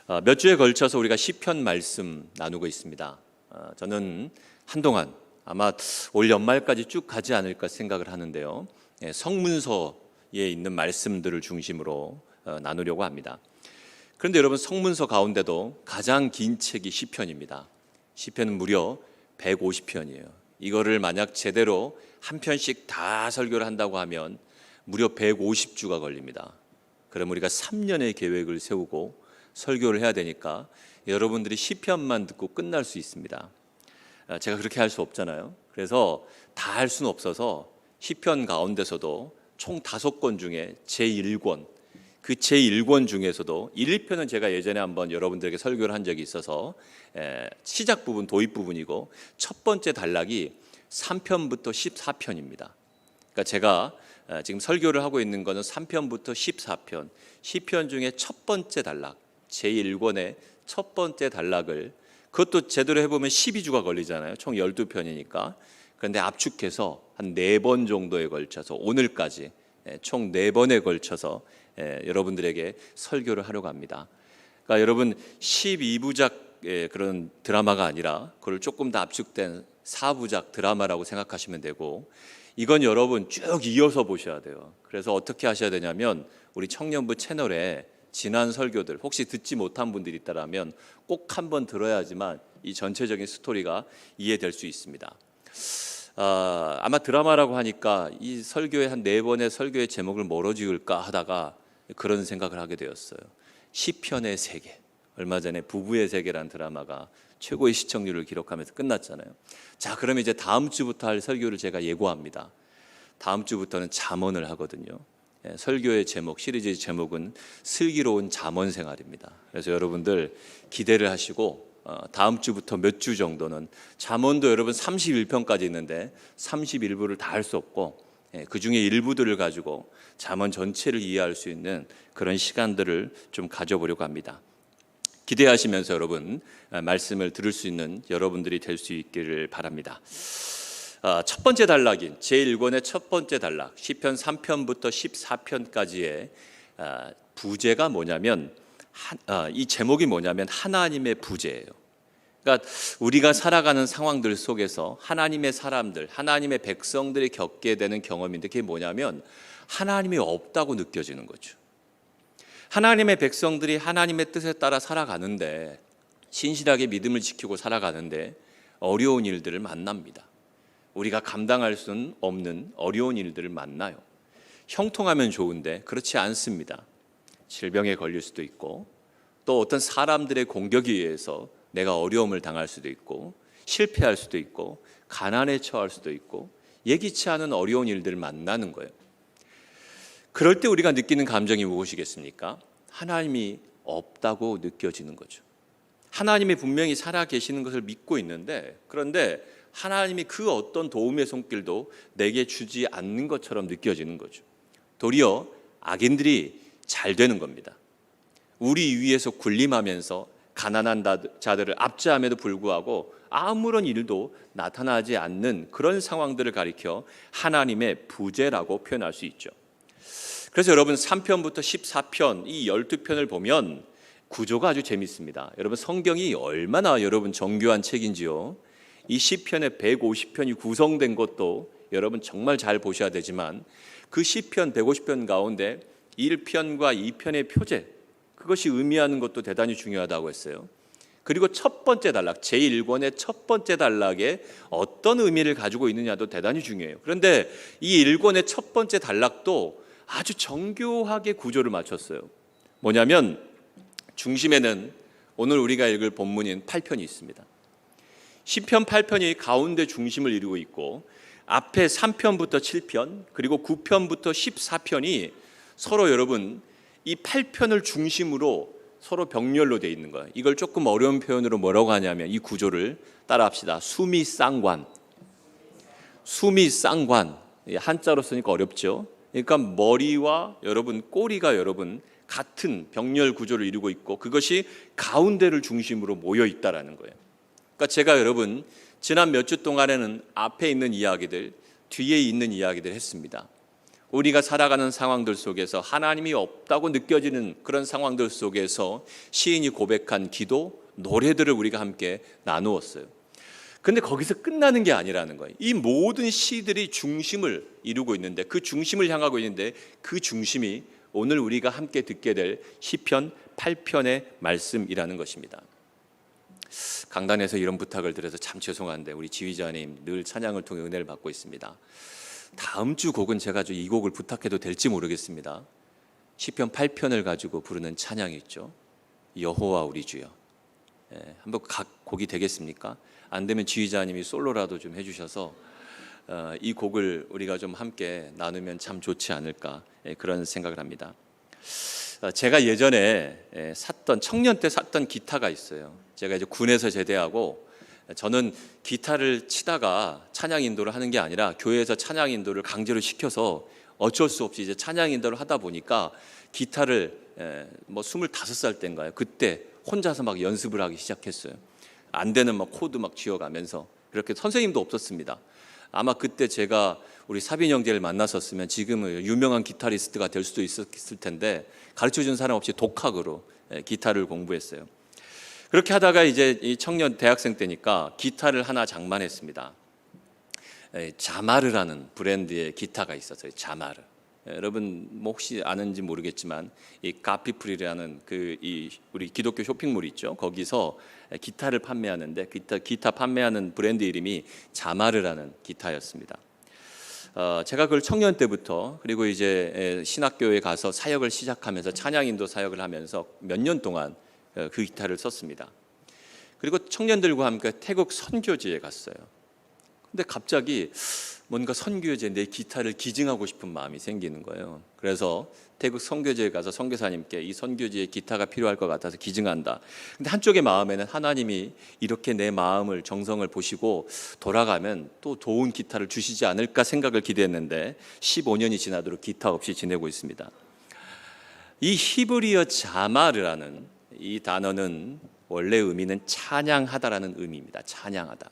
몇 주에 걸쳐서 우리가 시편 말씀 나누고 있습니다. 저는 한동안 아마 올 연말까지 쭉 가지 않을까 생각을 하는데요. 성문서에 있는 말씀들을 중심으로 나누려고 합니다. 그런데 여러분, 성문서 가운데도 가장 긴 책이 시편입니다. 시편은 무려 150편이에요. 이거를 만약 제대로 한 편씩 다 설교를 한다고 하면 무려 150주가 걸립니다. 그럼 우리가 3년의 계획을 세우고 설교를 해야 되니까 여러분들이 시편만 듣고 끝날 수 있습니다. 제가 그렇게 할 수 없잖아요. 그래서 다 할 수는 없어서 시편 가운데서도 총 5권 중에 제1권, 그 제1권 중에서도 1편은 제가 예전에 한번 여러분들에게 설교를 한 적이 있어서 시작 부분, 도입 부분이고 첫 번째 단락이 3편부터 14편입니다. 그러니까 제가 지금 설교를 하고 있는 것은 3편부터 14편, 시편 중에 첫 번째 단락, 제1권의 첫 번째 단락을, 그것도 제대로 해보면 12주가 걸리잖아요. 총 12편이니까. 그런데 압축해서 한 4번 정도에 걸쳐서 오늘까지 총 4번에 걸쳐서 여러분들에게 설교를 하려고 합니다. 그러니까 여러분, 12부작 그런 드라마가 아니라 그걸 조금 더 압축된 4부작 드라마라고 생각하시면 되고, 이건 여러분 쭉 이어서 보셔야 돼요. 그래서 어떻게 하셔야 되냐면 우리 청년부 채널에 지난 설교들 혹시 듣지 못한 분들이 있다면 꼭 한번 들어야지만 이 전체적인 스토리가 이해될 수 있습니다. 아마 드라마라고 하니까 이 설교의 한 4번의 설교의 제목을 뭐로 지을까 하다가 그런 생각을 하게 되었어요. 시편의 세계. 얼마 전에 부부의 세계라는 드라마가 최고의 시청률을 기록하면서 끝났잖아요. 자, 그러면 이제 다음 주부터 할 설교를 제가 예고합니다. 다음 주부터는 잠언을 하거든요. 설교의 제목, 시리즈의 제목은 슬기로운 잠언 생활입니다. 그래서 여러분들 기대를 하시고 다음 주부터 몇 주 정도는 잠언도 여러분 31편까지 있는데 31부를 다 할 수 없고 그 중에 일부들을 가지고 잠언 전체를 이해할 수 있는 그런 시간들을 좀 가져보려고 합니다. 기대하시면서 여러분 말씀을 들을 수 있는 여러분들이 될 수 있기를 바랍니다. 첫 번째 단락인 제1권의 첫 번째 단락, 시편 3편부터 14편까지의 부제가 뭐냐면, 이 제목이 뭐냐면 하나님의 부제예요. 그러니까 우리가 살아가는 상황들 속에서 하나님의 사람들, 하나님의 백성들이 겪게 되는 경험인데, 그게 뭐냐면 하나님이 없다고 느껴지는 거죠. 하나님의 백성들이 하나님의 뜻에 따라 살아가는데, 신실하게 믿음을 지키고 살아가는데 어려운 일들을 만납니다. 우리가 감당할 수는 없는 어려운 일들을 만나요. 형통하면 좋은데 그렇지 않습니다. 질병에 걸릴 수도 있고, 또 어떤 사람들의 공격에 의해서 내가 어려움을 당할 수도 있고, 실패할 수도 있고, 가난에 처할 수도 있고, 예기치 않은 어려운 일들을 만나는 거예요. 그럴 때 우리가 느끼는 감정이 무엇이겠습니까? 하나님이 없다고 느껴지는 거죠. 하나님이 분명히 살아 계시는 것을 믿고 있는데, 그런데 하나님이 그 어떤 도움의 손길도 내게 주지 않는 것처럼 느껴지는 거죠. 도리어 악인들이 잘 되는 겁니다. 우리 위에서 군림하면서 가난한 자들을 압제함에도 불구하고 아무런 일도 나타나지 않는 그런 상황들을 가리켜 하나님의 부재라고 표현할 수 있죠. 그래서 여러분 3편부터 14편 이 12편을 보면 구조가 아주 재밌습니다. 여러분, 성경이 얼마나 여러분 정교한 책인지요. 이 시편의 150편이 구성된 것도 여러분 정말 잘 보셔야 되지만, 그 시편 150편 가운데 1편과 2편의 표제, 그것이 의미하는 것도 대단히 중요하다고 했어요. 그리고 첫 번째 단락, 제1권의 첫 번째 단락에 어떤 의미를 가지고 있느냐도 대단히 중요해요. 그런데 이 1권의 첫 번째 단락도 아주 정교하게 구조를 맞췄어요. 뭐냐면 중심에는 오늘 우리가 읽을 본문인 8편이 있습니다. 시편 8편이 가운데 중심을 이루고 있고, 앞에 3편부터 7편 그리고 9편부터 14편이 서로 여러분 이 8편을 중심으로 서로 병렬로 되어 있는 거예요. 이걸 조금 어려운 표현으로 뭐라고 하냐면, 이 구조를 따라합시다. 수미쌍관. 수미쌍관, 한자로 쓰니까 어렵죠. 그러니까 머리와 여러분 꼬리가 여러분 같은 병렬 구조를 이루고 있고, 그것이 가운데를 중심으로 모여 있다라는 거예요. 그러니까 제가 여러분 지난 몇 주 동안에는 앞에 있는 이야기들, 뒤에 있는 이야기들 했습니다. 우리가 살아가는 상황들 속에서 하나님이 없다고 느껴지는 그런 상황들 속에서 시인이 고백한 기도, 노래들을 우리가 함께 나누었어요. 근데 거기서 끝나는 게 아니라는 거예요. 이 모든 시들이 중심을 이루고 있는데, 그 중심을 향하고 있는데, 그 중심이 오늘 우리가 함께 듣게 될 시편 8편의 말씀이라는 것입니다. 강단에서 이런 부탁을 드려서 참 죄송한데 우리 지휘자님 늘 찬양을 통해 은혜를 받고 있습니다. 다음 주 곡은 제가 이 곡을 부탁해도 될지 모르겠습니다. 시편 8편을 가지고 부르는 찬양이 있죠. 여호와 우리 주여. 한번 각 곡이 되겠습니까? 안 되면 지휘자님이 솔로라도 좀 해주셔서 이 곡을 우리가 좀 함께 나누면 참 좋지 않을까, 그런 생각을 합니다. 제가 예전에 청년 때 샀던 기타가 있어요. 제가 이제 군에서 제대하고, 저는 기타를 치다가 찬양 인도를 하는 게 아니라 교회에서 찬양 인도를 강제로 시켜서 어쩔 수 없이 이제 찬양 인도를 하다 보니까 기타를 25살 때인가요? 그때 혼자서 막 연습을 하기 시작했어요. 안 되는 막 코드 막 쥐어가면서. 그렇게 선생님도 없었습니다. 아마 그때 제가 우리 사빈 형제를 만났었으면 지금은 유명한 기타리스트가 될 수도 있었을 텐데, 가르쳐준 사람 없이 독학으로 기타를 공부했어요. 그렇게 하다가 이제 이 청년 대학생 때니까 기타를 하나 장만했습니다. 자마르라는 브랜드의 기타가 있었어요. 자마르. 여러분 혹시 아는지 모르겠지만 이 카피프리라는 우리 기독교 쇼핑몰 있죠. 거기서 기타를 판매하는데 기타 판매하는 브랜드 이름이 자마르라는 기타였습니다. 제가 그걸 청년 때부터, 그리고 이제 신학교에 가서 사역을 시작하면서 찬양인도 사역을 하면서 몇 년 동안 그 기타를 썼습니다. 그리고 청년들과 함께 태국 선교지에 갔어요. 근데 갑자기 뭔가 선교지에 내 기타를 기증하고 싶은 마음이 생기는 거예요. 그래서 태국 선교지에 가서 선교사님께 이 선교지에 기타가 필요할 것 같아서 기증한다. 근데 한쪽의 마음에는 하나님이 이렇게 내 마음을, 정성을 보시고 돌아가면 또 좋은 기타를 주시지 않을까 생각을 기대했는데 15년이 지나도록 기타 없이 지내고 있습니다. 이 히브리어 자마르라는 이 단어는 원래 의미는 찬양하다라는 의미입니다. 찬양하다.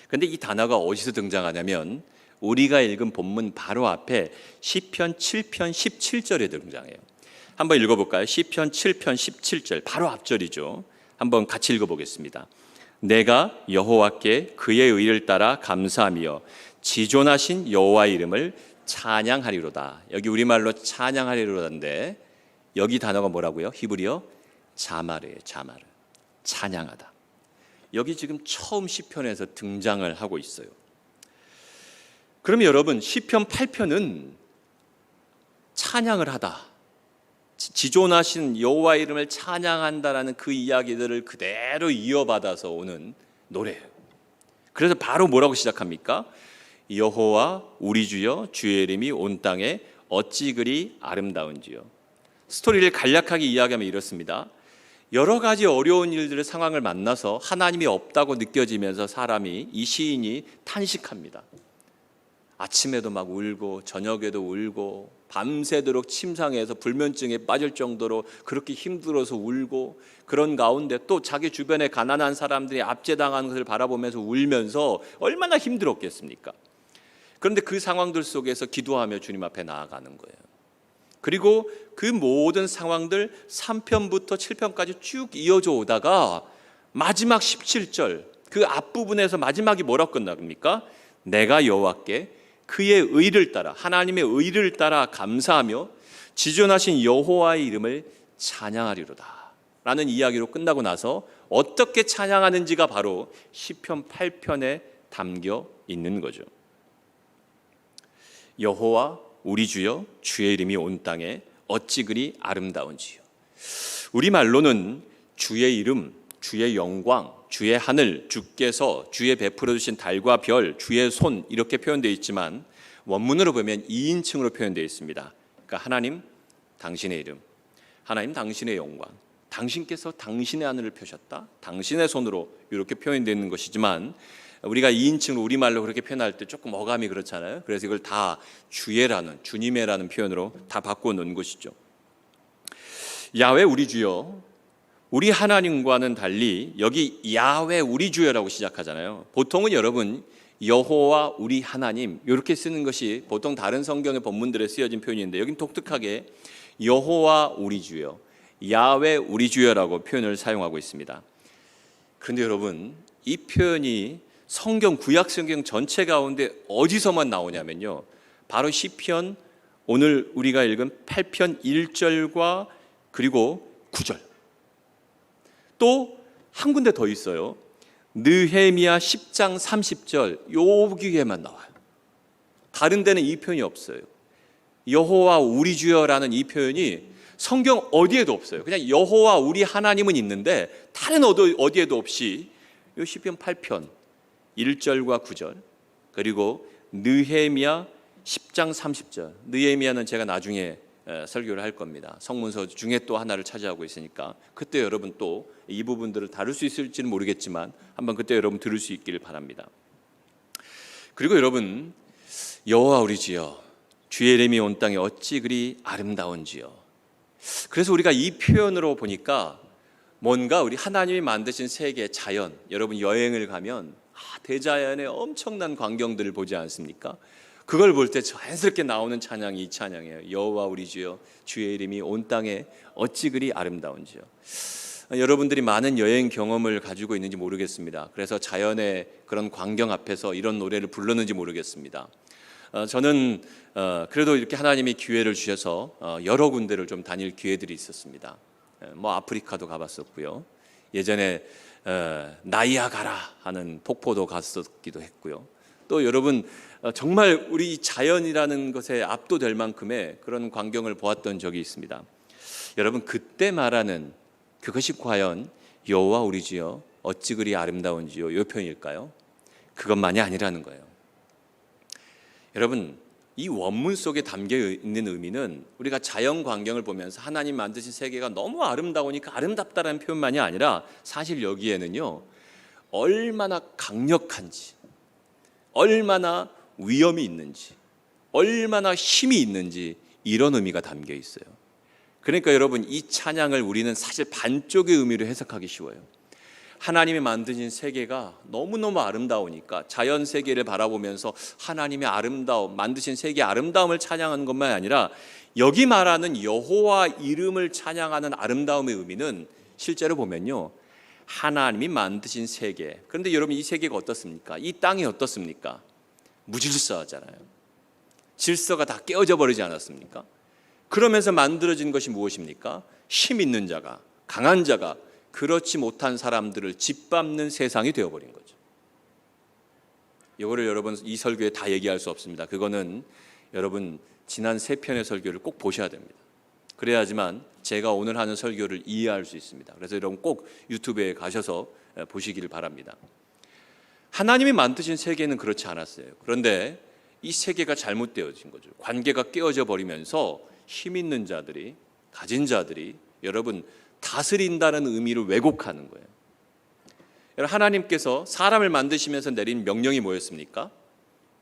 그런데 이 단어가 어디서 등장하냐면 우리가 읽은 본문 바로 앞에 시편 7편 17절에 등장해요. 한번 읽어볼까요? 시편 7편 17절 바로 앞절이죠. 한번 같이 읽어보겠습니다. 내가 여호와께 그의 의를 따라 감사하며 지존하신 여호와의 이름을 찬양하리로다. 여기 우리말로 찬양하리로다인데 여기 단어가 뭐라고요? 히브리어 자마르예요. 자마르. 찬양하다. 여기 지금 처음 시편에서 등장을 하고 있어요. 그러면 여러분 시편 8편은 찬양을 하다, 지존하신 여호와 이름을 찬양한다라는 그 이야기들을 그대로 이어받아서 오는 노래예요. 그래서 바로 뭐라고 시작합니까? 여호와 우리 주여 주의 이름이 온 땅에 어찌 그리 아름다운지요. 스토리를 간략하게 이야기하면 이렇습니다. 여러 가지 어려운 일들의 상황을 만나서 하나님이 없다고 느껴지면서 이 시인이 탄식합니다. 아침에도 막 울고 저녁에도 울고 밤새도록 침상에서 불면증에 빠질 정도로 그렇게 힘들어서 울고, 그런 가운데 또 자기 주변에 가난한 사람들이 압제당하는 것을 바라보면서 울면서 얼마나 힘들었겠습니까? 그런데 그 상황들 속에서 기도하며 주님 앞에 나아가는 거예요. 그리고 그 모든 상황들 3편부터 7편까지 쭉 이어져 오다가 마지막 17절 그 앞부분에서 마지막이 뭐라고 끝납니까? 내가 여호와께 그의 의를 따라, 하나님의 의를 따라 감사하며 지존하신 여호와의 이름을 찬양하리로다 라는 이야기로 끝나고 나서 어떻게 찬양하는지가 바로 시편 8편에 담겨 있는 거죠. 여호와 우리 주여 주의 이름이 온 땅에 어찌 그리 아름다운지요. 우리말로는 주의 이름, 주의 영광, 주의 하늘, 주께서 주의 베풀어 주신 달과 별, 주의 손 이렇게 표현되어 있지만 원문으로 보면 2인칭으로 표현되어 있습니다. 그러니까 하나님 당신의 이름, 하나님 당신의 영광, 당신께서 당신의 하늘을 펴셨다, 당신의 손으로 이렇게 표현되어 있는 것이지만 우리가 2인칭으로 우리말로 그렇게 표현할 때 조금 어감이 그렇잖아요. 그래서 이걸 다 주의라는, 주님의라는 표현으로 다 바꿔놓은 것이죠. 야훼 우리 주여, 우리 하나님과는 달리 여기 야훼 우리 주여라고 시작하잖아요. 보통은 여러분 여호와 우리 하나님, 이렇게 쓰는 것이 보통 다른 성경의 본문들에 쓰여진 표현인데 여긴 독특하게 여호와 우리 주여, 야훼 우리 주여라고 표현을 사용하고 있습니다. 그런데 여러분, 이 표현이 성경, 구약 성경 전체 가운데 어디서만 나오냐면요, 바로 시편, 오늘 우리가 읽은 8편 1절과 그리고 9절, 또 한 군데 더 있어요. 느헤미야 10장 30절, 여기에만 나와요. 다른 데는 이 표현이 없어요. 여호와 우리 주여라는 이 표현이 성경 어디에도 없어요. 그냥 여호와 우리 하나님은 있는데 다른 어디에도 없이 이 시편 8편 1절과 9절, 그리고 느헤미야 10장 30절, 느헤미야는 제가 나중에 설교를 할 겁니다. 성문서 중에 또 하나를 차지하고 있으니까 그때 여러분 또 이 부분들을 다룰 수 있을지는 모르겠지만 한번 그때 여러분 들을 수 있기를 바랍니다. 그리고 여러분, 여호와 우리 주여, 주의 이름이 온 땅에 어찌 그리 아름다운지요. 그래서 우리가 이 표현으로 보니까 뭔가 우리 하나님이 만드신 세계, 자연, 여러분 여행을 가면 대자연의 엄청난 광경들을 보지 않습니까? 그걸 볼 때 자연스럽게 나오는 찬양이 이 찬양이에요. 여호와 우리 주여, 주의 이름이 온 땅에 어찌 그리 아름다운지요. 여러분들이 많은 여행 경험을 가지고 있는지 모르겠습니다. 그래서 자연의 그런 광경 앞에서 이런 노래를 불렀는지 모르겠습니다. 저는 그래도 이렇게 하나님이 기회를 주셔서 여러 군데를 좀 다닐 기회들이 있었습니다. 뭐 아프리카도 가봤었고요. 예전에 나이아가라 하는 폭포도 갔었기도 했고요. 또 여러분, 정말 우리 자연이라는 것에 압도될 만큼의 그런 광경을 보았던 적이 있습니다. 여러분, 그때 말하는 그것이 과연 여호와 우리 주여 어찌 그리 아름다운지요, 이 표현일까요? 그것만이 아니라는 거예요. 여러분, 이 원문 속에 담겨 있는 의미는 우리가 자연 광경을 보면서 하나님 만드신 세계가 너무 아름다우니까 아름답다라는 표현만이 아니라 사실 여기에는요, 얼마나 강력한지, 얼마나 위험이 있는지, 얼마나 힘이 있는지, 이런 의미가 담겨 있어요. 그러니까 여러분, 이 찬양을 우리는 사실 반쪽의 의미로 해석하기 쉬워요. 하나님이 만드신 세계가 너무너무 아름다우니까 자연 세계를 바라보면서 하나님의 아름다움, 만드신 세계의 아름다움을 찬양하는 것만 아니라 여기 말하는 여호와 이름을 찬양하는 아름다움의 의미는 실제로 보면요, 하나님이 만드신 세계. 그런데 여러분, 이 세계가 어떻습니까? 이 땅이 어떻습니까? 무질서하잖아요. 질서가 다 깨어져 버리지 않았습니까? 그러면서 만들어진 것이 무엇입니까? 힘 있는 자가, 강한 자가 그렇지 못한 사람들을 짓밟는 세상이 되어버린 거죠. 이거를 여러분, 이 설교에 다 얘기할 수 없습니다. 그거는 여러분 지난 3편의 설교를 꼭 보셔야 됩니다. 그래야지만 제가 오늘 하는 설교를 이해할 수 있습니다. 그래서 여러분 꼭 유튜브에 가셔서 보시기를 바랍니다. 하나님이 만드신 세계는 그렇지 않았어요. 그런데 이 세계가 잘못되어진 거죠. 관계가 깨어져 버리면서 힘 있는 자들이, 가진 자들이 여러분 다스린다는 의미를 왜곡하는 거예요. 여러분, 하나님께서 사람을 만드시면서 내린 명령이 뭐였습니까?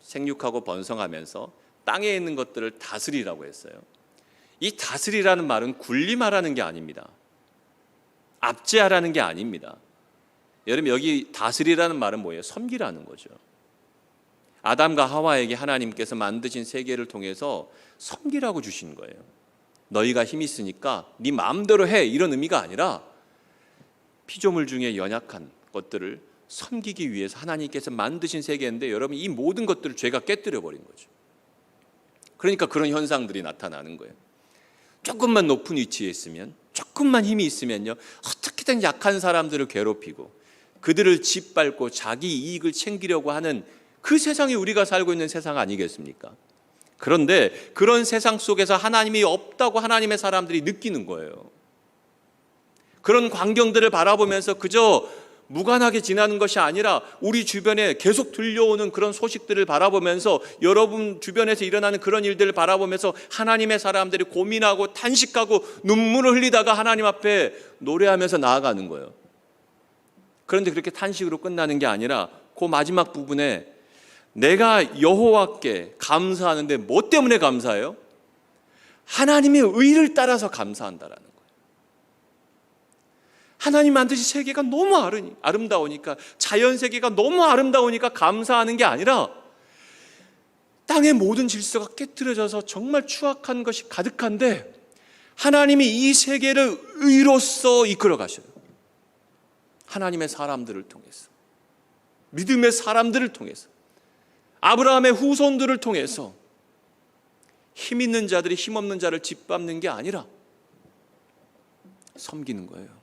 생육하고 번성하면서 땅에 있는 것들을 다스리라고 했어요. 이 다스리라는 말은 군림하라는 게 아닙니다. 압제하라는 게 아닙니다. 여러분, 여기 다스리라는 말은 뭐예요? 섬기라는 거죠. 아담과 하와에게 하나님께서 만드신 세계를 통해서 섬기라고 주신 거예요. 너희가 힘이 있으니까 네 마음대로 해, 이런 의미가 아니라 피조물 중에 연약한 것들을 섬기기 위해서 하나님께서 만드신 세계인데 여러분, 이 모든 것들을 죄가 깨뜨려 버린 거죠. 그러니까 그런 현상들이 나타나는 거예요. 조금만 높은 위치에 있으면, 조금만 힘이 있으면요, 어떻게든 약한 사람들을 괴롭히고 그들을 짓밟고 자기 이익을 챙기려고 하는 그 세상이 우리가 살고 있는 세상 아니겠습니까? 그런데 그런 세상 속에서 하나님이 없다고 하나님의 사람들이 느끼는 거예요. 그런 광경들을 바라보면서 그저 무관하게 지나는 것이 아니라 우리 주변에 계속 들려오는 그런 소식들을 바라보면서, 여러분 주변에서 일어나는 그런 일들을 바라보면서 하나님의 사람들이 고민하고 탄식하고 눈물을 흘리다가 하나님 앞에 노래하면서 나아가는 거예요. 그런데 그렇게 탄식으로 끝나는 게 아니라 그 마지막 부분에 내가 여호와께 감사하는데 뭐 때문에 감사해요? 하나님의 의를 따라서 감사한다라는 거예요. 하나님 만드신 세계가 너무 아름다우니까, 자연 세계가 너무 아름다우니까 감사하는 게 아니라 땅의 모든 질서가 깨트려져서 정말 추악한 것이 가득한데 하나님이 이 세계를 의로써 이끌어 가셔요. 하나님의 사람들을 통해서, 믿음의 사람들을 통해서, 아브라함의 후손들을 통해서 힘 있는 자들이 힘없는 자를 짓밟는 게 아니라 섬기는 거예요.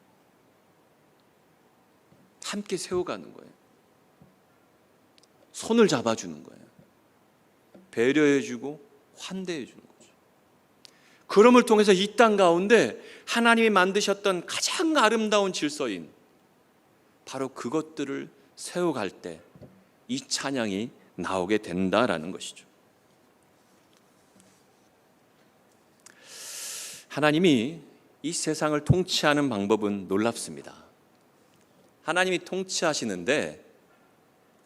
함께 세워가는 거예요. 손을 잡아주는 거예요. 배려해주고 환대해주는 거죠. 그럼을 통해서 이 땅 가운데 하나님이 만드셨던 가장 아름다운 질서인 바로 그것들을 세워갈 때 이 찬양이 나오게 된다라는 것이죠. 하나님이 이 세상을 통치하는 방법은 놀랍습니다. 하나님이 통치하시는데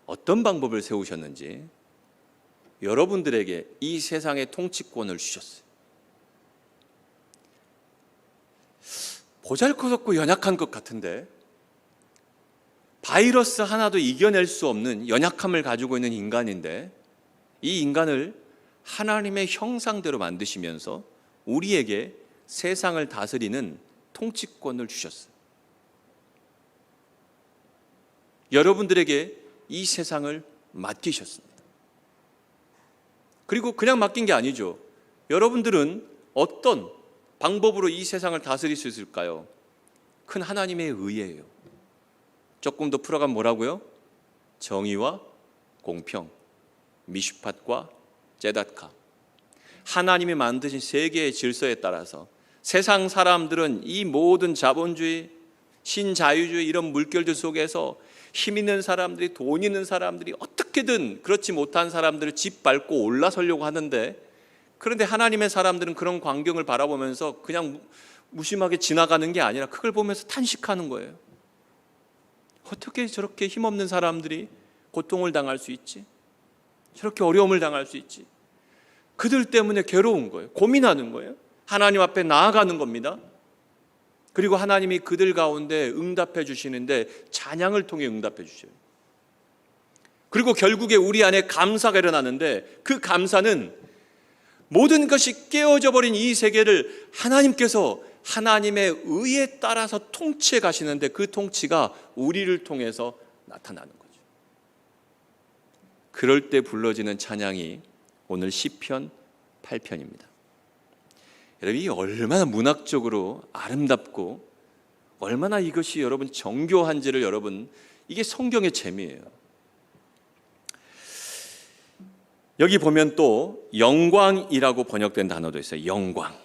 어떤 방법을 세우셨는지 여러분들에게 이 세상의 통치권을 주셨어요. 보잘것없고 연약한 것 같은데 바이러스 하나도 이겨낼 수 없는 연약함을 가지고 있는 인간인데 이 인간을 하나님의 형상대로 만드시면서 우리에게 세상을 다스리는 통치권을 주셨어요. 여러분들에게 이 세상을 맡기셨습니다. 그리고 그냥 맡긴 게 아니죠. 여러분들은 어떤 방법으로 이 세상을 다스릴 수 있을까요? 큰 하나님의 의예요. 조금 더 풀어가면 뭐라고요? 정의와 공평, 미슈팟과 제닷카. 하나님이 만드신 세계의 질서에 따라서 세상 사람들은 이 모든 자본주의, 신자유주의 이런 물결들 속에서 힘 있는 사람들이, 돈 있는 사람들이 어떻게든 그렇지 못한 사람들을 짓밟고 올라서려고 하는데, 그런데 하나님의 사람들은 그런 광경을 바라보면서 그냥 무심하게 지나가는 게 아니라 그걸 보면서 탄식하는 거예요. 어떻게 저렇게 힘없는 사람들이 고통을 당할 수 있지? 저렇게 어려움을 당할 수 있지? 그들 때문에 괴로운 거예요. 고민하는 거예요. 하나님 앞에 나아가는 겁니다. 그리고 하나님이 그들 가운데 응답해 주시는데 찬양을 통해 응답해 주셔요. 그리고 결국에 우리 안에 감사가 일어나는데 그 감사는 모든 것이 깨어져 버린 이 세계를 하나님께서 하나님의 의에 따라서 통치해 가시는데 그 통치가 우리를 통해서 나타나는 거죠. 그럴 때 불러지는 찬양이 오늘 시편 8편입니다. 여러분, 이 얼마나 문학적으로 아름답고 얼마나 이것이 여러분 정교한지를 여러분, 이게 성경의 재미예요. 여기 보면 또 영광이라고 번역된 단어도 있어요. 영광.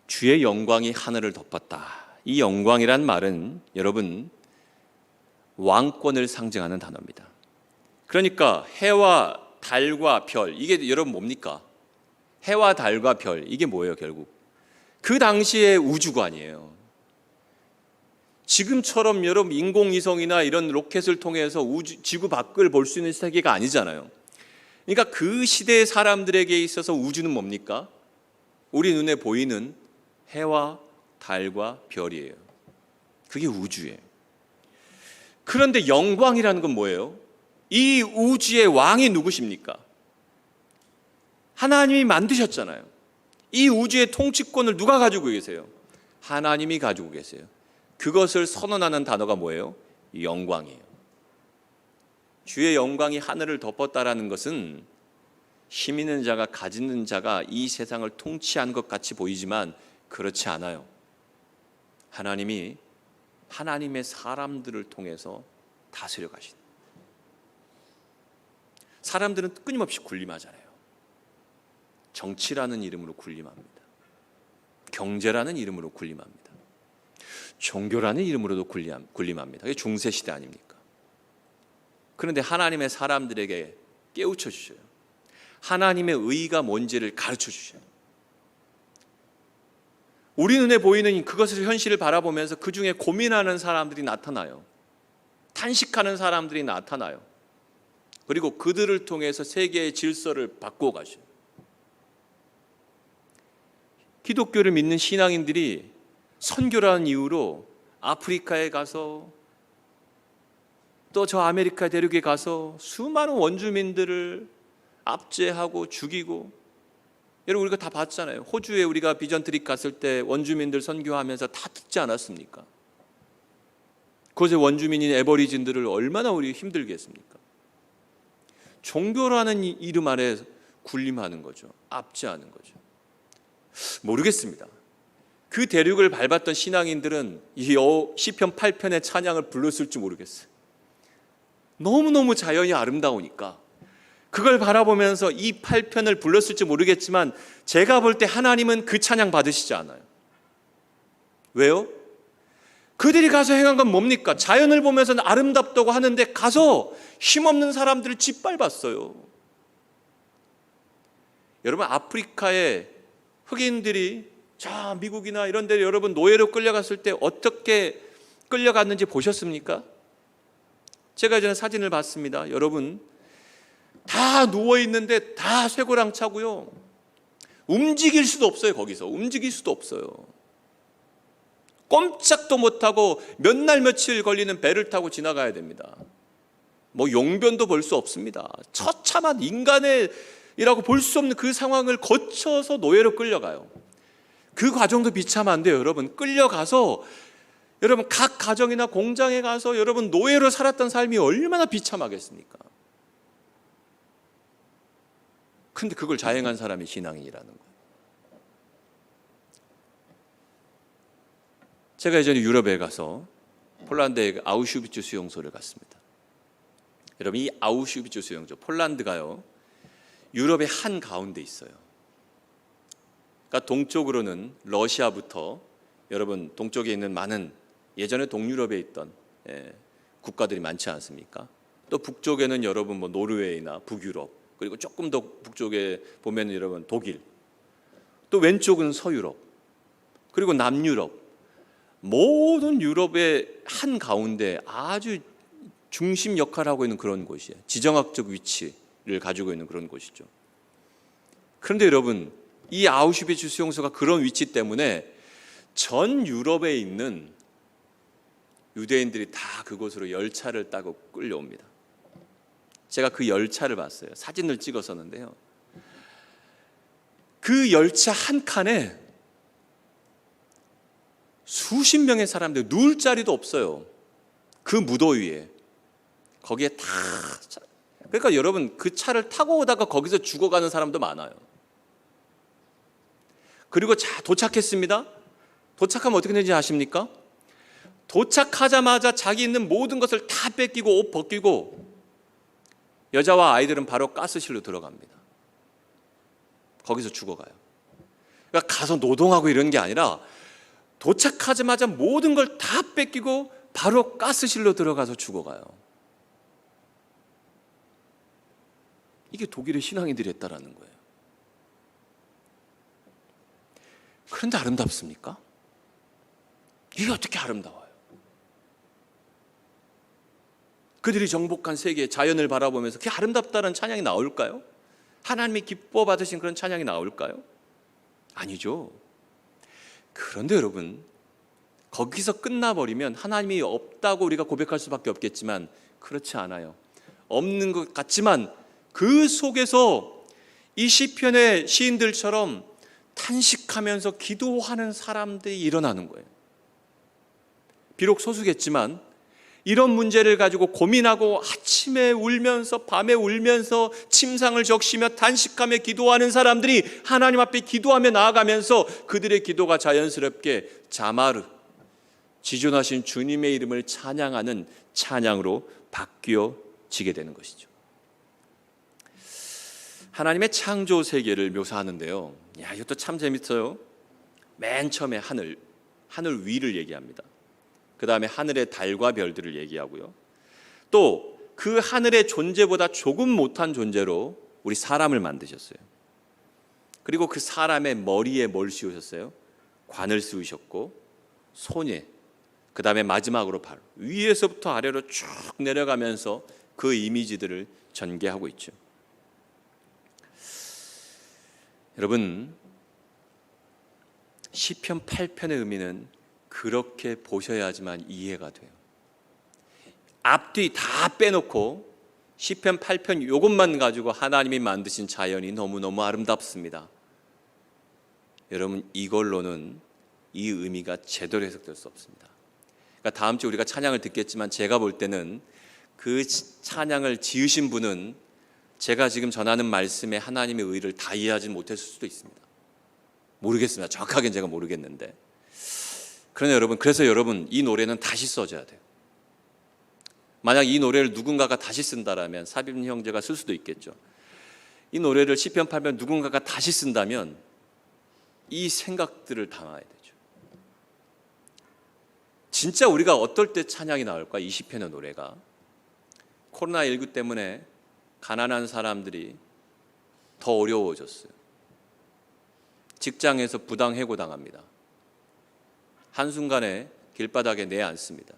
주의 영광이 하늘을 덮었다. 이 영광이란 말은 여러분 왕권을 상징하는 단어입니다. 그러니까 해와 달과 별, 이게 여러분 뭡니까? 해와 달과 별, 이게 뭐예요? 결국 그 당시의 우주관이에요. 지금처럼 여러분 인공위성이나 이런 로켓을 통해서 지구 밖을 볼 수 있는 세계가 아니잖아요. 그러니까 그 시대의 사람들에게 있어서 우주는 뭡니까? 우리 눈에 보이는 해와 달과 별이에요. 그게 우주예요. 그런데 영광이라는 건 뭐예요? 이 우주의 왕이 누구십니까? 하나님이 만드셨잖아요. 이 우주의 통치권을 누가 가지고 계세요? 하나님이 가지고 계세요. 그것을 선언하는 단어가 뭐예요? 영광이에요. 주의 영광이 하늘을 덮었다라는 것은 힘 있는 자가, 가지는 자가 이 세상을 통치한 것 같이 보이지만 그렇지 않아요. 하나님이 하나님의 사람들을 통해서 다스려 가신. 사람들은 끊임없이 군림하잖아요. 정치라는 이름으로 군림합니다. 경제라는 이름으로 군림합니다. 종교라는 이름으로도 군림합니다. 이게 중세시대 아닙니까? 그런데 하나님의 사람들에게 깨우쳐 주셔요. 하나님의 의가 뭔지를 가르쳐 주셔요. 우리 눈에 보이는 그것을 현실을 바라보면서 그 중에 고민하는 사람들이 나타나요. 탄식하는 사람들이 나타나요. 그리고 그들을 통해서 세계의 질서를 바꾸어 가셔요. 기독교를 믿는 신앙인들이 선교라는 이유로 아프리카에 가서 또 저 아메리카 대륙에 가서 수많은 원주민들을 압제하고 죽이고, 여러분 우리가 다 봤잖아요. 호주에 우리가 비전 트립 갔을 때 원주민들 선교하면서 다 듣지 않았습니까? 그곳의 원주민인 애버리진들을 얼마나 우리 힘들게 했습니까? 종교라는 이름 아래 군림하는 거죠. 압제하는 거죠. 모르겠습니다. 그 대륙을 밟았던 신앙인들은 이 시편 8편의 찬양을 불렀을지 모르겠어요. 너무너무 자연이 아름다우니까 그걸 바라보면서 이 8편을 불렀을지 모르겠지만, 제가 볼 때 하나님은 그 찬양 받으시지 않아요. 왜요? 그들이 가서 행한 건 뭡니까? 자연을 보면서는 아름답다고 하는데 가서 힘없는 사람들을 짓밟았어요. 여러분, 아프리카의 흑인들이 자 미국이나 이런 데 여러분 노예로 끌려갔을 때 어떻게 끌려갔는지 보셨습니까? 제가 예전에 사진을 봤습니다. 여러분, 다 누워있는데 다 쇠고랑 차고요. 움직일 수도 없어요. 거기서 움직일 수도 없어요. 꼼짝도 못하고 몇 날 며칠 걸리는 배를 타고 지나가야 됩니다. 뭐 용변도 볼 수 없습니다. 처참한 인간이라고 볼 수 없는 그 상황을 거쳐서 노예로 끌려가요. 그 과정도 비참한데요, 여러분. 끌려가서 여러분 각 가정이나 공장에 가서 여러분 노예로 살았던 삶이 얼마나 비참하겠습니까? 근데 그걸 자행한 사람이 신앙인이라는 거예요. 제가 예전에 유럽에 가서 폴란드의 아우슈비츠 수용소를 갔습니다. 여러분, 이 아우슈비츠 수용소, 폴란드가요 유럽의 한 가운데 있어요. 그러니까 동쪽으로는 러시아부터 여러분 동쪽에 있는 많은 예전에 동유럽에 있던 국가들이 많지 않습니까? 또 북쪽에는 여러분 뭐 노르웨이나 북유럽, 그리고 조금 더 북쪽에 보면 여러분 독일, 또 왼쪽은 서유럽, 그리고 남유럽, 모든 유럽의 한 가운데 아주 중심 역할을 하고 있는 그런 곳이에요. 지정학적 위치를 가지고 있는 그런 곳이죠. 그런데 여러분, 이 아우슈비츠 수용소가 그런 위치 때문에 전 유럽에 있는 유대인들이 다 그곳으로 열차를 타고 끌려옵니다. 제가 그 열차를 봤어요. 사진을 찍었었는데요. 그 열차 한 칸에 수십 명의 사람들, 누울 자리도 없어요. 그 무더위에. 거기에 다, 그러니까 여러분 그 차를 타고 오다가 거기서 죽어가는 사람도 많아요. 그리고 자 도착했습니다. 도착하면 어떻게 되는지 아십니까? 도착하자마자 자기 있는 모든 것을 다 뺏기고 옷 벗기고 여자와 아이들은 바로 가스실로 들어갑니다. 거기서 죽어가요. 그러니까 가서 노동하고 이런 게 아니라 도착하자마자 모든 걸 다 뺏기고 바로 가스실로 들어가서 죽어가요. 이게 독일의 신앙인들이 했다라는 거예요. 그런데 아름답습니까? 이게 어떻게 아름다워요? 그들이 정복한 세계 자연을 바라보면서 그게 아름답다는 찬양이 나올까요? 하나님이 기뻐 받으신 그런 찬양이 나올까요? 아니죠. 그런데 여러분, 거기서 끝나버리면 하나님이 없다고 우리가 고백할 수밖에 없겠지만 그렇지 않아요. 없는 것 같지만 그 속에서 이 시편의 시인들처럼 탄식하면서 기도하는 사람들이 일어나는 거예요. 비록 소수겠지만 이런 문제를 가지고 고민하고 아침에 울면서 밤에 울면서 침상을 적시며 탄식하며 기도하는 사람들이 하나님 앞에 기도하며 나아가면서 그들의 기도가 자연스럽게 자마르, 지존하신 주님의 이름을 찬양하는 찬양으로 바뀌어지게 되는 것이죠. 하나님의 창조 세계를 묘사하는데요, 야, 이것도 참 재밌어요. 맨 처음에 하늘 위를 얘기합니다. 그 다음에 하늘의 달과 별들을 얘기하고요. 또 그 하늘의 존재보다 조금 못한 존재로 우리 사람을 만드셨어요. 그리고 그 사람의 머리에 뭘 씌우셨어요? 관을 씌우셨고 손에, 그 다음에 마지막으로 발, 위에서부터 아래로 쭉 내려가면서 그 이미지들을 전개하고 있죠. 여러분, 시편 8편의 의미는 그렇게 보셔야지만 이해가 돼요. 앞뒤 다 빼놓고 시편 8편 이것만 가지고 하나님이 만드신 자연이 너무너무 아름답습니다. 여러분, 이걸로는 이 의미가 제대로 해석될 수 없습니다. 그러니까 다음 주에 우리가 찬양을 듣겠지만 제가 볼 때는 그 찬양을 지으신 분은 제가 지금 전하는 말씀에 하나님의 의를 다 이해하지 못했을 수도 있습니다. 모르겠습니다. 정확하게는 제가 모르겠는데, 그러나 그래서 여러분 이 노래는 다시 써줘야 돼요. 만약 이 노래를 누군가가 다시 쓴다라면 사빈 형제가 쓸 수도 있겠죠. 이 노래를 시편 8편 누군가가 다시 쓴다면 이 생각들을 담아야 되죠. 진짜 우리가 어떨 때 찬양이 나올까? 이 시편의 노래가 코로나19 때문에 가난한 사람들이 더 어려워졌어요. 직장에서 부당 해고당합니다. 한순간에 길바닥에 내앉습니다.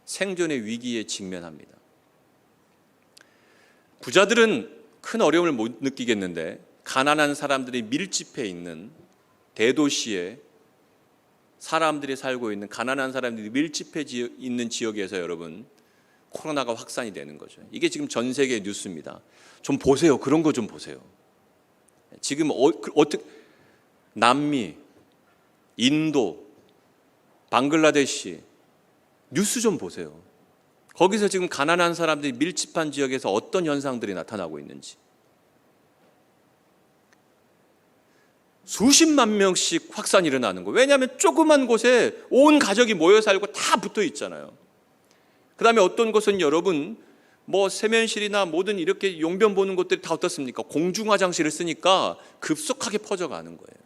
생존의 위기에 직면합니다. 부자들은 큰 어려움을 못 느끼겠는데 가난한 사람들이 밀집해 있는 대도시에 사람들이 살고 있는 가난한 사람들이 밀집해 있는 지역에서 여러분 코로나가 확산이 되는 거죠. 이게 지금 전 세계 뉴스입니다. 좀 보세요. 그런 거 좀 보세요. 지금 어떻게 남미, 인도, 방글라데시 뉴스 좀 보세요. 거기서 지금 가난한 사람들이 밀집한 지역에서 어떤 현상들이 나타나고 있는지. 수십만 명씩 확산이 일어나는 거예요. 왜냐하면 조그만 곳에 온 가족이 모여 살고 다 붙어 있잖아요. 그 다음에 어떤 곳은 여러분 세면실이나 모든 이렇게 용변 보는 곳들이 다 어떻습니까? 공중화장실을 쓰니까 급속하게 퍼져가는 거예요.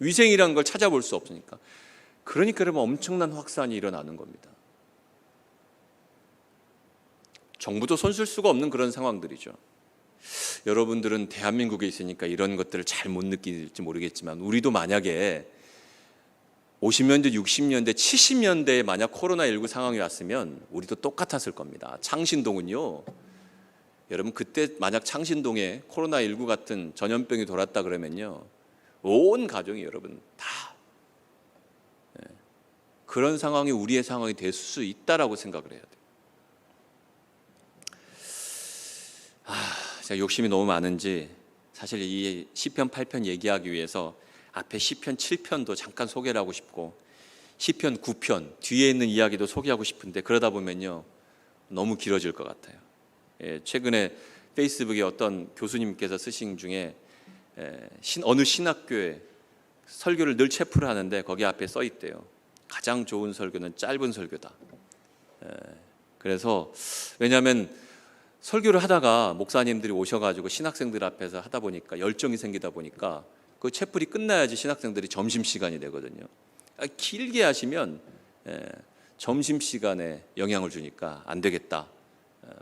위생이라는 걸 찾아볼 수 없으니까. 그러니까 여러분 엄청난 확산이 일어나는 겁니다. 정부도 손쓸 수가 없는 그런 상황들이죠. 여러분들은 대한민국에 있으니까 이런 것들을 잘 못 느낄지 모르겠지만 우리도 만약에 50년대, 60년대, 70년대에 만약 코로나19 상황이 왔으면 우리도 똑같았을 겁니다. 창신동은요, 여러분 그때 만약 창신동에 코로나19 같은 전염병이 돌았다 그러면요 온 가정이 여러분 다 그런 상황이 우리의 상황이 될 수 있다라고 생각을 해야 돼요. 제가 욕심이 너무 많은지 사실 이 시편 8편 얘기하기 위해서 앞에 시편 7편도 잠깐 소개를 하고 싶고 시편 9편 뒤에 있는 이야기도 소개하고 싶은데 그러다 보면요 너무 길어질 것 같아요. 최근에 페이스북에 어떤 교수님께서 쓰신 중에 어느 신학교에 설교를 늘 체프를 하는데 거기 앞에 써 있대요. 가장 좋은 설교는 짧은 설교다. 그래서 왜냐하면 설교를 하다가 목사님들이 오셔가지고 신학생들 앞에서 하다 보니까 열정이 생기다 보니까 그 채플이 끝나야지 신학생들이 점심시간이 되거든요. 길게 하시면 점심시간에 영향을 주니까 안 되겠다.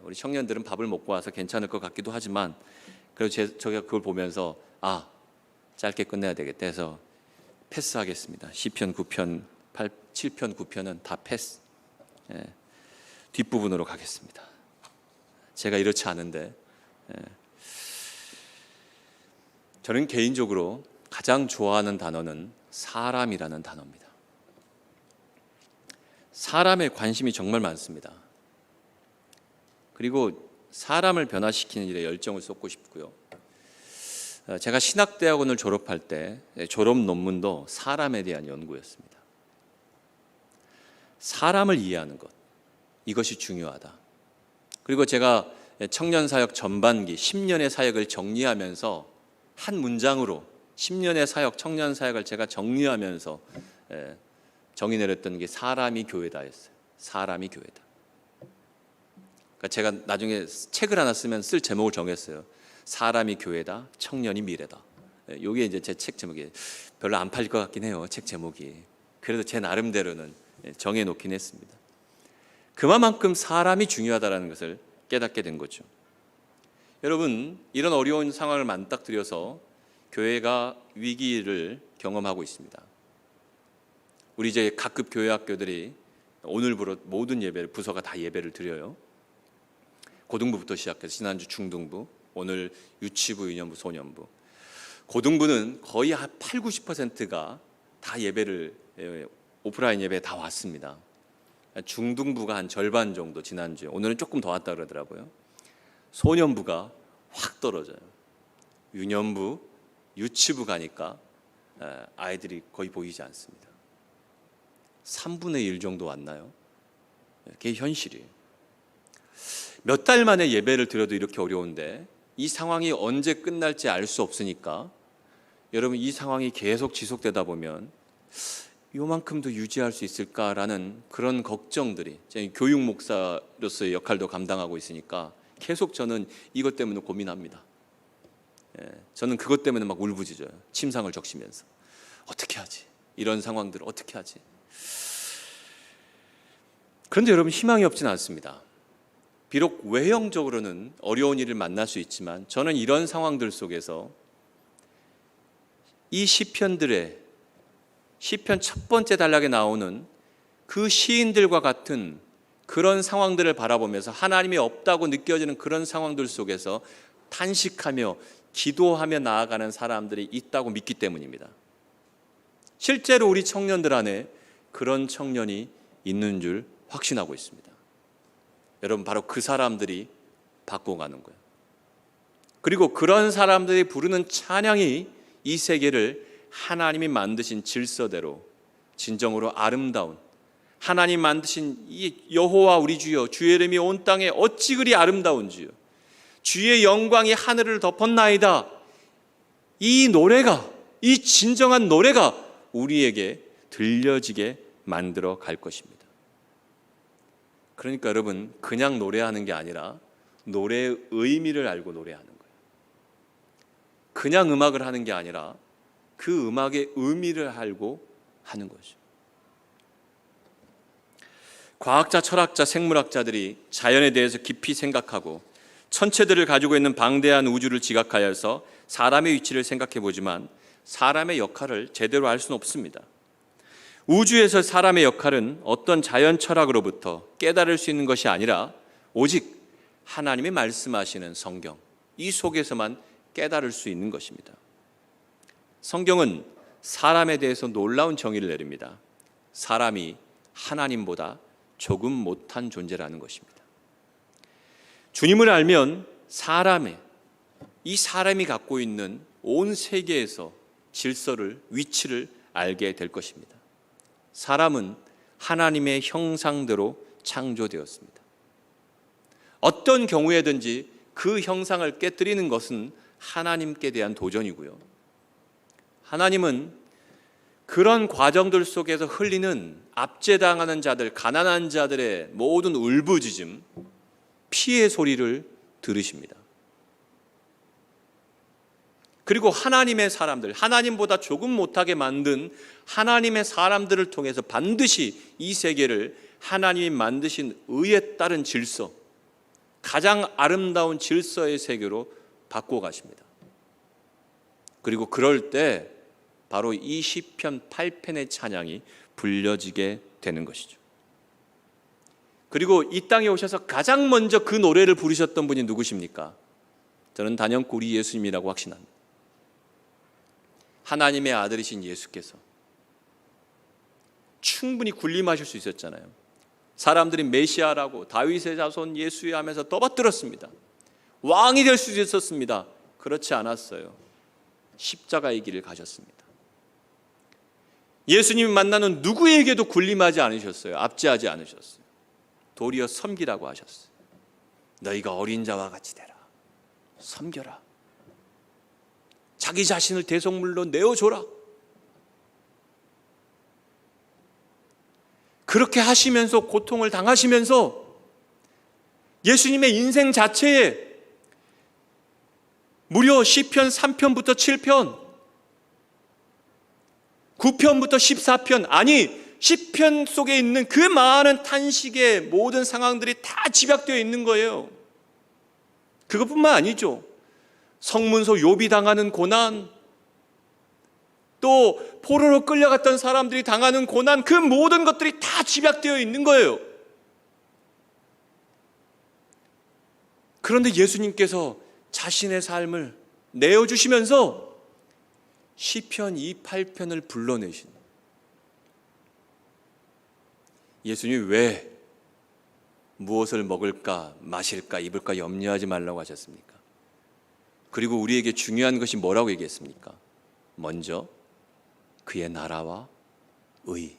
우리 청년들은 밥을 먹고 와서 괜찮을 것 같기도 하지만 그래서 제가 그걸 보면서 짧게 끝내야 되겠다 해서 패스하겠습니다. 시편 9편, 7편, 9편은 다 패스. 뒷부분으로 가겠습니다. 제가 이렇지 않은데 저는 개인적으로 가장 좋아하는 단어는 사람이라는 단어입니다. 사람에 관심이 정말 많습니다. 그리고 사람을 변화시키는 일에 열정을 쏟고 싶고요. 제가 신학대학원을 졸업할 때 졸업 논문도 사람에 대한 연구였습니다. 사람을 이해하는 것, 이것이 중요하다. 그리고 제가 청년사역 전반기 10년의 사역을 정리하면서 한 문장으로 10년의 사역, 청년사역을 제가 정리하면서 정의 내렸던 게 사람이 교회다였어요. 사람이 교회다. 그러니까 제가 나중에 책을 하나 쓰면 쓸 제목을 정했어요. 사람이 교회다, 청년이 미래다. 이게 이제 제 책 제목이에요. 별로 안 팔릴 것 같긴 해요, 책 제목이. 그래도 제 나름대로는 정해놓긴 했습니다. 그만큼 사람이 중요하다는 것을 깨닫게 된 거죠. 여러분, 이런 어려운 상황을 맞닥뜨려서 교회가 위기를 경험하고 있습니다. 우리 이제 각급 교회 학교들이 오늘부로 모든 예배를 부서가 다 예배를 드려요. 고등부부터 시작해서 지난주 중등부, 오늘 유치부, 유년부, 소년부. 고등부는 거의 한 80, 90%가 다 오프라인 예배에 다 왔습니다. 중등부가 한 절반 정도 지난주에, 오늘은 조금 더 왔다 그러더라고요. 소년부가 확 떨어져요. 유년부, 유치부 가니까 아이들이 거의 보이지 않습니다. 3분의 1 정도 왔나요? 그게 현실이에요. 몇 달 만에 예배를 드려도 이렇게 어려운데 이 상황이 언제 끝날지 알 수 없으니까 여러분, 이 상황이 계속 지속되다 보면 요만큼도 유지할 수 있을까라는 그런 걱정들이, 교육 목사로서의 역할도 감당하고 있으니까 계속 저는 이것 때문에 고민합니다. 저는 그것 때문에 막 울부짖어요. 침상을 적시면서 어떻게 하지? 이런 상황들을 어떻게 하지? 그런데 여러분, 희망이 없지는 않습니다. 비록 외형적으로는 어려운 일을 만날 수 있지만 저는 이런 상황들 속에서 이 시편들의 시편 첫 번째 단락에 나오는 그 시인들과 같은 그런 상황들을 바라보면서 하나님이 없다고 느껴지는 그런 상황들 속에서 탄식하며 기도하며 나아가는 사람들이 있다고 믿기 때문입니다. 실제로 우리 청년들 안에 그런 청년이 있는 줄 확신하고 있습니다. 여러분, 바로 그 사람들이 바꿔가는 거예요. 그리고 그런 사람들이 부르는 찬양이 이 세계를 하나님이 만드신 질서대로 진정으로 아름다운, 하나님 만드신 이 여호와 우리 주여, 주의 이름이 온 땅에 어찌 그리 아름다운지요, 주의 영광이 하늘을 덮었나이다, 이 노래가, 이 진정한 노래가 우리에게 들려지게 만들어 갈 것입니다. 그러니까 여러분, 그냥 노래하는 게 아니라 노래의 의미를 알고 노래하는 거예요. 그냥 음악을 하는 게 아니라 그 음악의 의미를 알고 하는 거죠. 과학자, 철학자, 생물학자들이 자연에 대해서 깊이 생각하고 천체들을 가지고 있는 방대한 우주를 지각하여서 사람의 위치를 생각해 보지만 사람의 역할을 제대로 알 수는 없습니다. 우주에서 사람의 역할은 어떤 자연 철학으로부터 깨달을 수 있는 것이 아니라 오직 하나님이 말씀하시는 성경, 이 속에서만 깨달을 수 있는 것입니다. 성경은 사람에 대해서 놀라운 정의를 내립니다. 사람이 하나님보다 조금 못한 존재라는 것입니다. 주님을 알면 이 사람이 갖고 있는 온 세계에서 질서를, 위치를 알게 될 것입니다. 사람은 하나님의 형상대로 창조되었습니다. 어떤 경우에든지 그 형상을 깨뜨리는 것은 하나님께 대한 도전이고요. 하나님은 그런 과정들 속에서 흘리는 압제당하는 자들, 가난한 자들의 모든 울부짖음, 피해 소리를 들으십니다. 그리고 하나님의 사람들, 하나님보다 조금 못하게 만든 하나님의 사람들을 통해서 반드시 이 세계를 하나님이 만드신 의에 따른 질서, 가장 아름다운 질서의 세계로 바꿔가십니다. 그리고 그럴 때 바로 이 시편 8편의 찬양이 불려지게 되는 것이죠. 그리고 이 땅에 오셔서 가장 먼저 그 노래를 부르셨던 분이 누구십니까? 저는 단연코 우리 예수님이라고 확신합니다. 하나님의 아들이신 예수께서 충분히 군림하실 수 있었잖아요. 사람들이 메시아라고 다윗의 자손 예수야 하면서 떠받들었습니다. 왕이 될 수 있었습니다. 그렇지 않았어요. 십자가의 길을 가셨습니다. 예수님이 만나는 누구에게도 군림하지 않으셨어요. 압제하지 않으셨어요. 도리어 섬기라고 하셨어요. 너희가 어린 자와 같이 되라. 섬겨라. 자기 자신을 대속물로 내어줘라. 그렇게 하시면서 고통을 당하시면서 예수님의 인생 자체에 무려 시편 3편부터 7편, 9편부터 14편, 아니 시편 속에 있는 그 많은 탄식의 모든 상황들이 다 집약되어 있는 거예요. 그것뿐만 아니죠. 성문서 욥이 당하는 고난, 또 포로로 끌려갔던 사람들이 당하는 고난, 그 모든 것들이 다 집약되어 있는 거예요. 그런데 예수님께서 자신의 삶을 내어주시면서 시편 28편을 불러내신, 예수님이 왜 무엇을 먹을까, 마실까, 입을까 염려하지 말라고 하셨습니까? 그리고 우리에게 중요한 것이 뭐라고 얘기했습니까? 먼저 그의 나라와 의,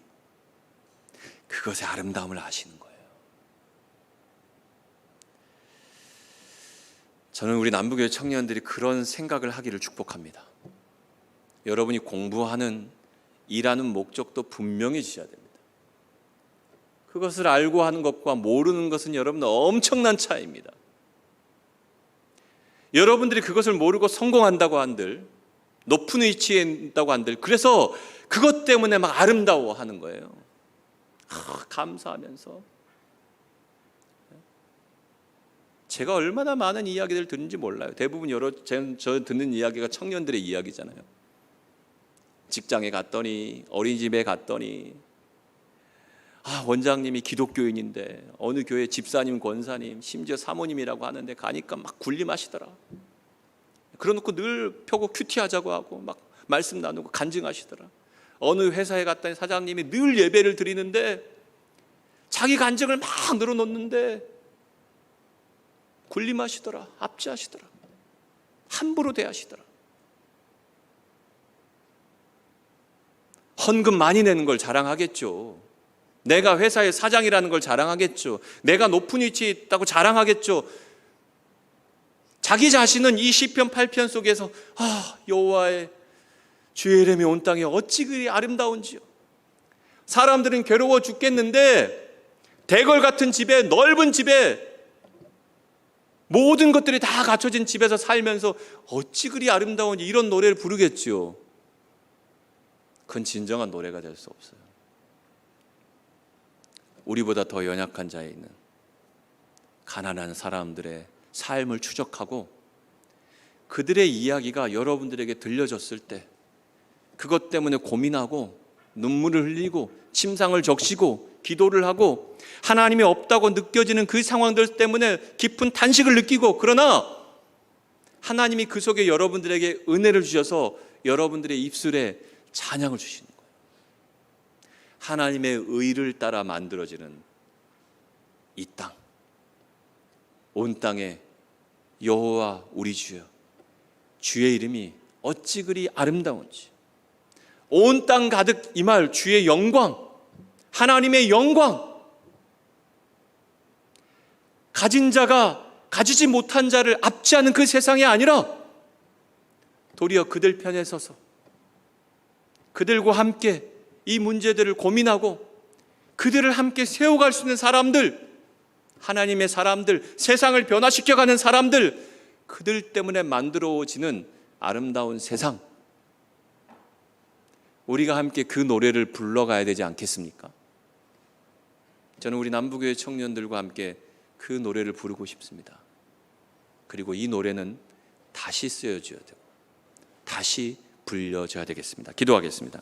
그것의 아름다움을 아시는 거예요. 저는 우리 남부교회 청년들이 그런 생각을 하기를 축복합니다. 여러분이 공부하는, 일하는 목적도 분명히 지셔야 됩니다. 그것을 알고 하는 것과 모르는 것은 여러분 엄청난 차이입니다. 여러분들이 그것을 모르고 성공한다고 한들, 높은 위치에 있다고 한들, 그래서 그것 때문에 막 아름다워하는 거예요. 감사하면서. 제가 얼마나 많은 이야기를 듣는지 몰라요. 대부분 저 듣는 이야기가 청년들의 이야기잖아요. 직장에 갔더니, 어린이집에 갔더니, 원장님이 기독교인인데 어느 교회 집사님, 권사님, 심지어 사모님이라고 하는데 가니까 막 군림하시더라. 그러놓고 늘 펴고 큐티하자고 하고 막 말씀 나누고 간증하시더라. 어느 회사에 갔더니 사장님이 늘 예배를 드리는데 자기 간증을 막 늘어놓는데 군림하시더라. 압제하시더라. 함부로 대하시더라. 헌금 많이 내는 걸 자랑하겠죠. 내가 회사의 사장이라는 걸 자랑하겠죠. 내가 높은 위치에 있다고 자랑하겠죠. 자기 자신은 이 시편 8편 속에서 여호와의 주의 이름이 온 땅에 어찌 그리 아름다운지요. 사람들은 괴로워 죽겠는데 대궐 같은 집에, 넓은 집에, 모든 것들이 다 갖춰진 집에서 살면서 어찌 그리 아름다운지 이런 노래를 부르겠지요. 그건 진정한 노래가 될 수 없어요. 우리보다 더 연약한 자에 있는 가난한 사람들의 삶을 추적하고 그들의 이야기가 여러분들에게 들려졌을 때 그것 때문에 고민하고 눈물을 흘리고 침상을 적시고 기도를 하고 하나님이 없다고 느껴지는 그 상황들 때문에 깊은 탄식을 느끼고, 그러나 하나님이 그 속에 여러분들에게 은혜를 주셔서 여러분들의 입술에 찬양을 주시는 거예요. 하나님의 의를 따라 만들어지는 이 땅, 온 땅에 여호와 우리 주여, 주의 이름이 어찌 그리 아름다운지, 온 땅 가득 임할 주의 영광, 하나님의 영광, 가진 자가 가지지 못한 자를 압제하는 그 세상이 아니라 도리어 그들 편에 서서 그들과 함께 이 문제들을 고민하고 그들을 함께 세워갈 수 있는 사람들, 하나님의 사람들, 세상을 변화시켜가는 사람들, 그들 때문에 만들어지는 아름다운 세상, 우리가 함께 그 노래를 불러가야 되지 않겠습니까? 저는 우리 남부교회 청년들과 함께 그 노래를 부르고 싶습니다. 그리고 이 노래는 다시 쓰여져야 되고 다시 불려져야 되겠습니다. 기도하겠습니다.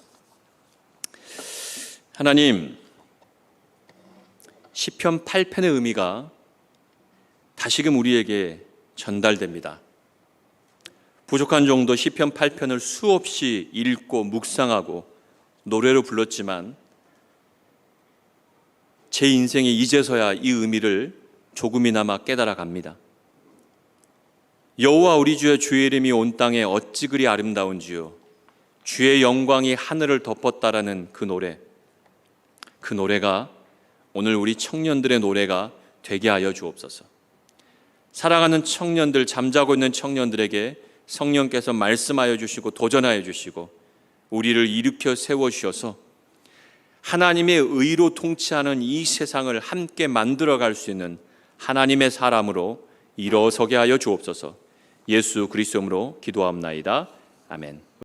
하나님, 시편 8편의 의미가 다시금 우리에게 전달됩니다. 부족한 정도 시편 8편을 수없이 읽고 묵상하고 노래로 불렀지만 제 인생에 이제서야 이 의미를 조금이나마 깨달아 갑니다. 여호와 우리 주의 주의 이름이 온 땅에 어찌 그리 아름다운지요, 주의 영광이 하늘을 덮었다라는 그 노래, 그 노래가 오늘 우리 청년들의 노래가 되게 하여 주옵소서. 사랑하는 청년들, 잠자고 있는 청년들에게 성령께서 말씀하여 주시고 도전하여 주시고 우리를 일으켜 세워주셔서 하나님의 의로 통치하는 이 세상을 함께 만들어갈 수 있는 하나님의 사람으로 일어서게 하여 주옵소서. 예수 그리스도로 기도하옵나이다. 아멘.